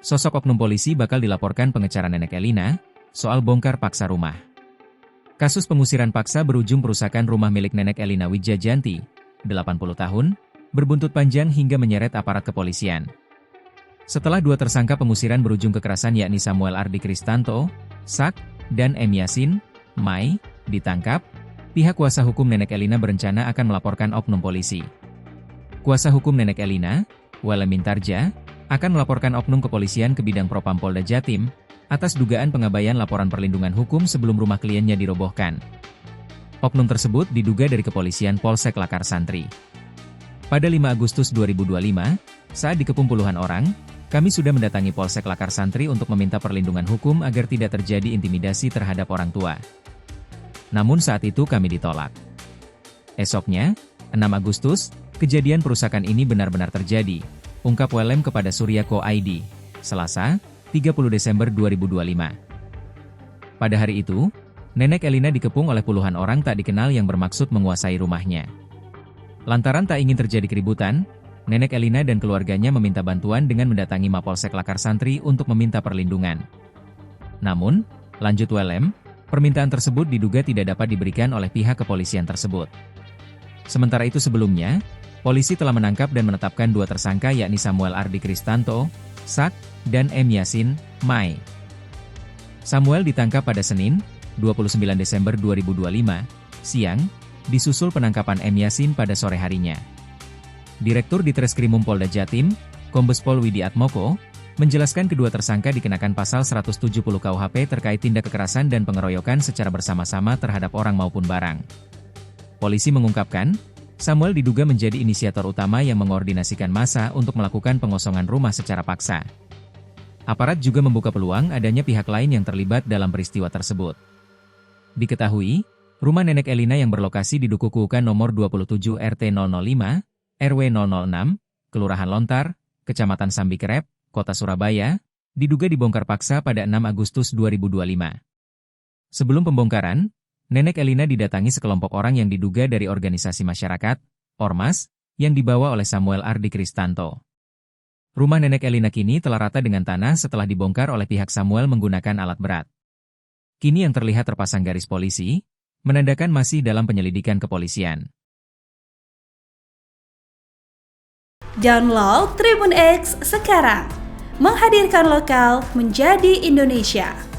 sosok oknum polisi bakal dilaporkan pengecaran nenek Elina soal bongkar paksa rumah. Kasus pengusiran paksa berujung perusakan rumah milik nenek Elina Wijajanti, 80 tahun, berbuntut panjang hingga menyeret aparat kepolisian. Setelah dua tersangka pengusiran berujung kekerasan yakni Samuel Ardi Kristanto, Sak, dan M. Yasin, Mai, ditangkap, pihak kuasa hukum nenek Elina berencana akan melaporkan oknum polisi. Kuasa hukum nenek Elina, Welle Mintarja, akan melaporkan oknum kepolisian ke bidang Propam Polda Jatim, atas dugaan pengabaian laporan perlindungan hukum sebelum rumah kliennya dirobohkan. Oknum tersebut diduga dari kepolisian Polsek Lakar Santri. Pada 5 Agustus 2025, saat dikepung puluhan orang, kami sudah mendatangi Polsek Lakar Santri untuk meminta perlindungan hukum agar tidak terjadi intimidasi terhadap orang tua. Namun saat itu kami ditolak. Esoknya, 6 Agustus, kejadian perusakan ini benar-benar terjadi, ungkap Wellem kepada Suryako ID, Selasa, 30 Desember 2025. Pada hari itu, nenek Elina dikepung oleh puluhan orang tak dikenal yang bermaksud menguasai rumahnya. Lantaran tak ingin terjadi keributan, nenek Elina dan keluarganya meminta bantuan dengan mendatangi Mapolsek Lakar Santri untuk meminta perlindungan. Namun, lanjut Wellem, permintaan tersebut diduga tidak dapat diberikan oleh pihak kepolisian tersebut. Sementara itu sebelumnya, polisi telah menangkap dan menetapkan dua tersangka yakni Samuel Ardi Kristanto, Sak, dan M. Yasin, Mai. Samuel ditangkap pada Senin, 29 Desember 2025, siang, disusul penangkapan M. Yasin pada sore harinya. Direktur Ditreskrimum Polda Jatim, Kombes Pol Widi Atmoko, menjelaskan kedua tersangka dikenakan pasal 170 KUHP terkait tindak kekerasan dan pengeroyokan secara bersama-sama terhadap orang maupun barang. Polisi mengungkapkan, Samuel diduga menjadi inisiator utama yang mengordinasikan massa untuk melakukan pengosongan rumah secara paksa. Aparat juga membuka peluang adanya pihak lain yang terlibat dalam peristiwa tersebut. Diketahui, rumah nenek Elina yang berlokasi di Duku Kuukan nomor 27 RT 005, RW 006, Kelurahan Lontar, Kecamatan Sambikerep, Kota Surabaya, diduga dibongkar paksa pada 6 Agustus 2025. Sebelum pembongkaran, nenek Elina didatangi sekelompok orang yang diduga dari organisasi masyarakat, Ormas, yang dibawa oleh Samuel Ardi Kristanto. Rumah nenek Elina kini telah rata dengan tanah setelah dibongkar oleh pihak Samuel menggunakan alat berat. Kini yang terlihat terpasang garis polisi, menandakan masih dalam penyelidikan kepolisian. Download Tribun X sekarang, menghadirkan lokal menjadi Indonesia.